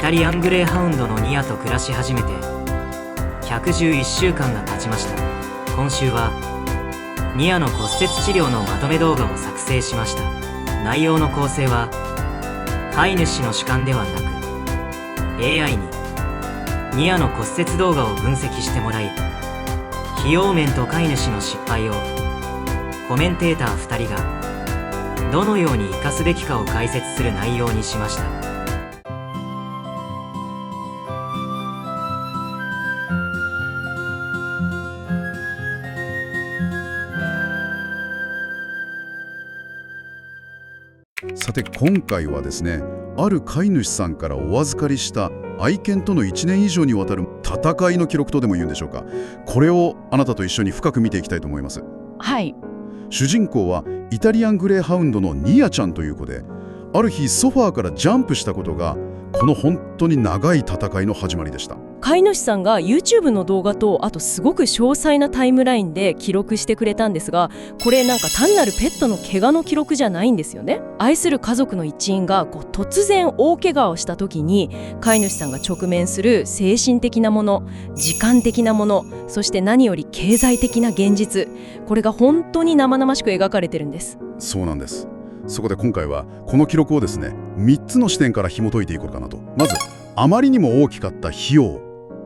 タリアングレーハウンドのニアと暮らし始めて111週間が経ちました。今週はニアの骨折治療のまとめ動画を作成しました。内容の構成は飼い主の主観ではなく AI にニアの骨折動画を分析してもらい、費用面と飼い主の失敗をコメンテーター2人がどのように生かすべきかを解説する内容にしました。さて今回はですね、ある飼い主さんからお預かりした愛犬との1年以上にわたる戦いの記録とでも言うんでしょうか。これをあなたと一緒に深く見ていきたいと思います。はい。主人公はイタリアングレーハウンドのニアちゃんという子で、ある日ソファーからジャンプしたことがこの本当に長い戦いの始まりでした。飼い主さんが YouTube の動画とあとすごく詳細なタイムラインで記録してくれたんですが、これなんか単なるペットの怪我の記録じゃないんですよね。愛する家族の一員が突然大怪我をした時に飼い主さんが直面する精神的なもの、時間的なもの、そして何より経済的な現実、これが本当に生々しく描かれてるんです。そうなんです。そこで今回はこの記録をですね、3つの視点から紐解いていこうかなと。まずあまりにも大きかった費用、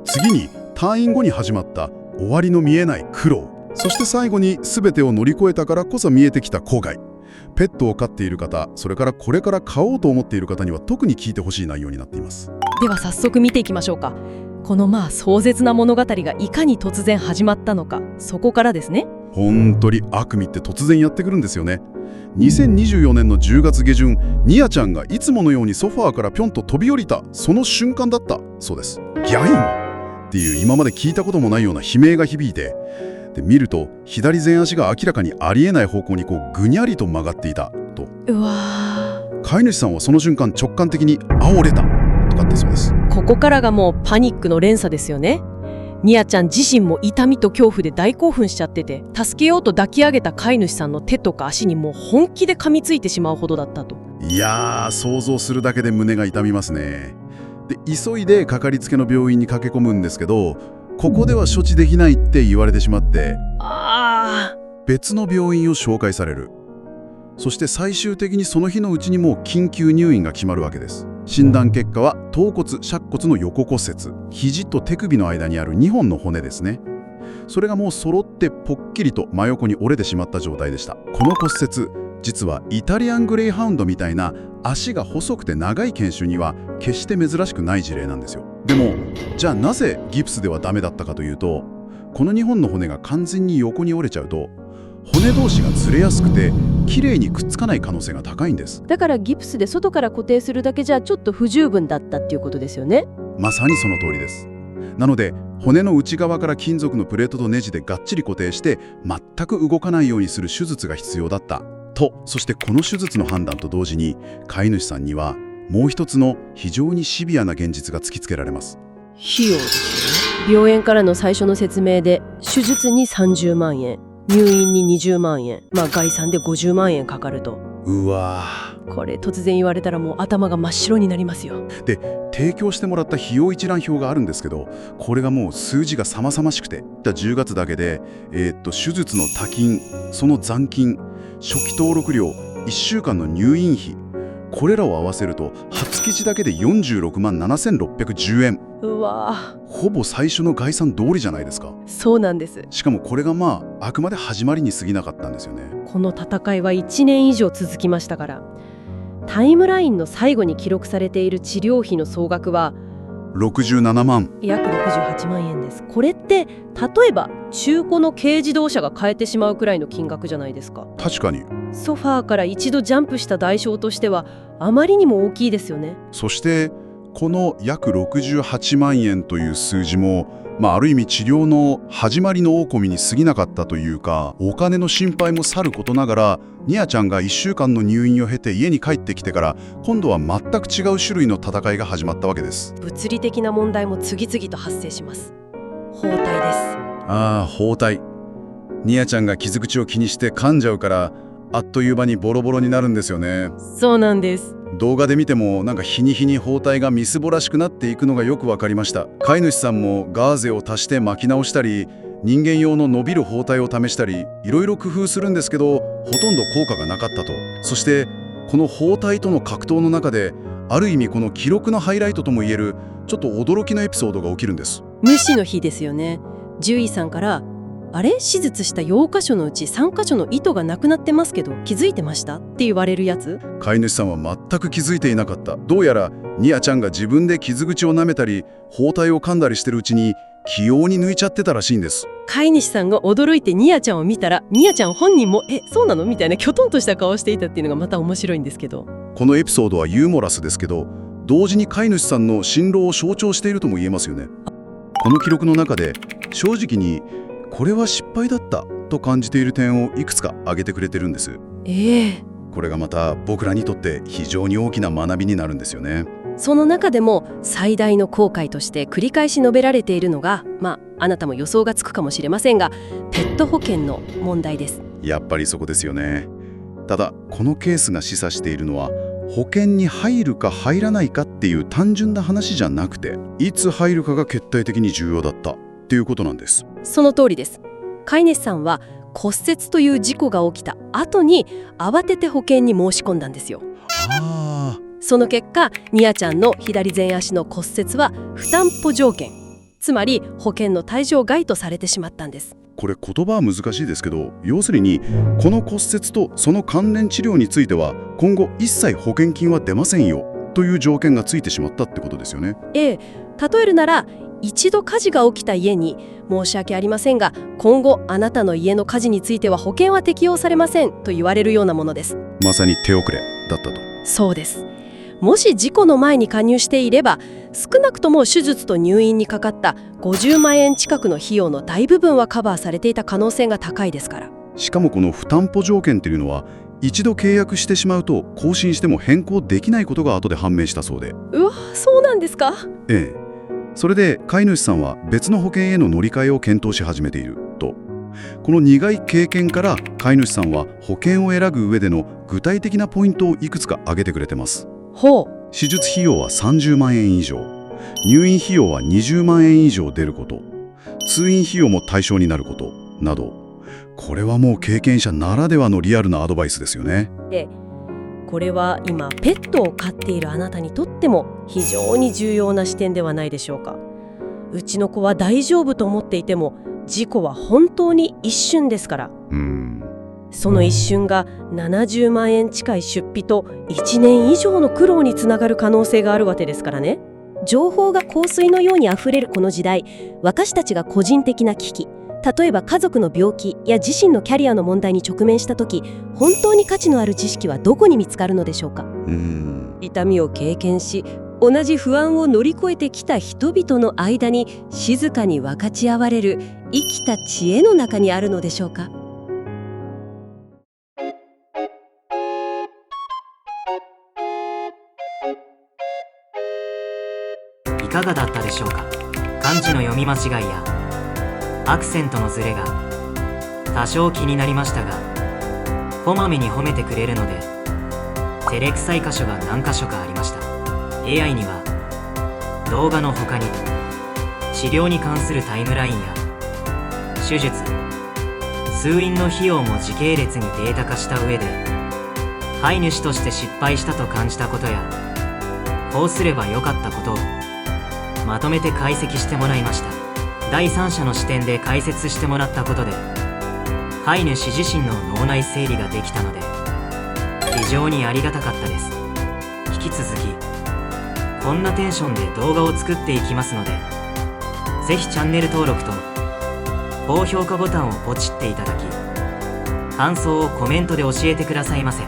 次に退院後に始まった終わりの見えない苦労、そして最後に全てを乗り越えたからこそ見えてきた後悔。ペットを飼っている方、それからこれから飼おうと思っている方には特に聞いてほしい内容になっています。では早速見ていきましょうか。この壮絶な物語がいかに突然始まったのか、そこからですね。本当に悪夢って突然やってくるんですよね。2024年の10月下旬、ニアちゃんがいつものようにソファーからぴょんと飛び降りたその瞬間だったそうです。ギャインっていう今まで聞いたこともないような悲鳴が響いて、で見ると左前足が明らかにありえない方向にぐにゃりと曲がっていたと。うわー。飼い主さんはその瞬間直感的に「あ、折れた」とかってそうです。ここからがもうパニックの連鎖ですよね。ニアちゃん自身も痛みと恐怖で大興奮しちゃってて、助けようと抱き上げた飼い主さんの手とか足にもう本気で噛みついてしまうほどだったと。いやー、想像するだけで胸が痛みますね。で急いでかかりつけの病院に駆け込むんですけど、ここでは処置できないって言われてしまって、別の病院を紹介される。そして最終的にその日のうちにも緊急入院が決まるわけです。診断結果は頭骨尺骨の横骨折、肘と手首の間にある2本の骨ですね。それがもう揃ってぽっきりと真横に折れてしまった状態でした。この骨折、実はイタリアングレーハウンドみたいな足が細くて長い犬種には決して珍しくない事例なんですよ。でもじゃあなぜギプスではダメだったかというと、この2本の骨が完全に横に折れちゃうと骨同士がずれやすくてきれいにくっつかない可能性が高いんです。だからギプスで外から固定するだけじゃちょっと不十分だったっていうことですよね。まさにその通りです。なので骨の内側から金属のプレートとネジでがっちり固定して全く動かないようにする手術が必要だったと。そしてこの手術の判断と同時に飼い主さんにはもう一つの非常にシビアな現実が突きつけられます。費用ですよね。病院からの最初の説明で手術に30万円、入院に20万円、概算で50万円かかると。うわー、これ突然言われたらもう頭が真っ白になりますよ。で提供してもらった費用一覧表があるんですけど、これがもう数字がさまさましくて、10月だけで、手術の多金、その残金、初期登録料、1週間の入院費、これらを合わせると初記事だけで46万7610円。うわー、ほぼ最初の概算通りじゃないですか。そうなんです。しかもこれがあくまで始まりに過ぎなかったんですよね。この戦いは1年以上続きましたから。タイムラインの最後に記録されている治療費の総額は67万、約68万円です。これって例えば中古の軽自動車が買えてしまうくらいの金額じゃないですか。確かに。ソファーから一度ジャンプした代償としてはあまりにも大きいですよね。そしてこの約68万円という数字も、ある意味治療の始まりの大込みに過ぎなかったというか、お金の心配もさることながら、ニアちゃんが1週間の入院を経て家に帰ってきてから、今度は全く違う種類の戦いが始まったわけです。物理的な問題も次々と発生します。包帯です。包帯。ニアちゃんが傷口を気にして噛んじゃうから、あっという間にボロボロになるんですよね。そうなんです。動画で見てもなんか日に日に包帯がみすぼらしくなっていくのがよく分かりました。飼い主さんもガーゼを足して巻き直したり、人間用の伸びる包帯を試したり、いろいろ工夫するんですけど、ほとんど効果がなかったと。そしてこの包帯との格闘の中で、ある意味この記録のハイライトともいえるちょっと驚きのエピソードが起きるんです。無視の日ですよね。獣医さんから「あれ、手術した8箇所のうち3箇所の糸がなくなってますけど気づいてました?」って言われるやつ。飼い主さんは全く気づいていなかった。どうやらニアちゃんが自分で傷口を舐めたり包帯を噛んだりしてるうちに器用に抜いちゃってたらしいんです。飼い主さんが驚いてニアちゃんを見たら、ニアちゃん本人も「え、そうなの?」みたいなきょとんとした顔をしていたっていうのがまた面白いんですけど、このエピソードはユーモラスですけど、同時に飼い主さんの心労を象徴しているとも言えますよね。この記録の中で正直にこれは失敗だったと感じている点をいくつか挙げてくれてるんです。これがまた僕らにとって非常に大きな学びになるんですよね。その中でも最大の後悔として繰り返し述べられているのが、あなたも予想がつくかもしれませんが、ペット保険の問題です。やっぱりそこですよね。ただこのケースが示唆しているのは、保険に入るか入らないかっていう単純な話じゃなくて、いつ入るかが決定的に重要だったっていうことなんです。その通りです。飼い主さんは骨折という事故が起きた後に慌てて保険に申し込んだんですよ。その結果、ニアちゃんの左前足の骨折は不担保条件、つまり保険の対象外とされてしまったんです。これ言葉は難しいですけど、要するにこの骨折とその関連治療については今後一切保険金は出ませんよという条件がついてしまったってことですよね。例えるなら、一度火事が起きた家に申し訳ありませんが、今後あなたの家の火事については保険は適用されませんと言われるようなものです。まさに手遅れだったと。そうです。もし事故の前に加入していれば、少なくとも手術と入院にかかった50万円近くの費用の大部分はカバーされていた可能性が高いですから。しかもこの不担保条件っていうのは、一度契約してしまうと更新しても変更できないことが後で判明したそうで。うわ、そうなんですか。それで飼い主さんは別の保険への乗り換えを検討し始めていると。この苦い経験から飼い主さんは保険を選ぶ上での具体的なポイントをいくつか挙げてくれてます。手術費用は30万円以上、入院費用は20万円以上出ること、通院費用も対象になることなど、これはもう経験者ならではのリアルなアドバイスですよね。これは今ペットを飼っているあなたにとっても非常に重要な視点ではないでしょうか。うちの子は大丈夫と思っていても、事故は本当に一瞬ですから。その一瞬が70万円近い出費と1年以上の苦労につながる可能性があるわけですからね。情報が香水のようにあふれるこの時代、私たちが個人的な危機、例えば家族の病気や自身のキャリアの問題に直面した時、本当に価値のある知識はどこに見つかるのでしょうか。痛みを経験し、同じ不安を乗り越えてきた人々の間に静かに分かち合われる生きた知恵の中にあるのでしょうか。いかがだったでしょうか。漢字の読み間違いやアクセントのズレが多少気になりましたが、こまめに褒めてくれるので照れくさい箇所が何箇所かありました。 AI には動画の他に治療に関するタイムラインや手術、通院の費用も時系列にデータ化した上で、飼い主として失敗したと感じたことやこうすればよかったことをまとめて解析してもらいました。第三者の視点で解説してもらったことで、飼い主自身の脳内整理ができたので非常にありがたかったです。引き続きこんなテンションで動画を作っていきますので、ぜひチャンネル登録と高評価ボタンをポチっていただき、感想をコメントで教えてくださいませ。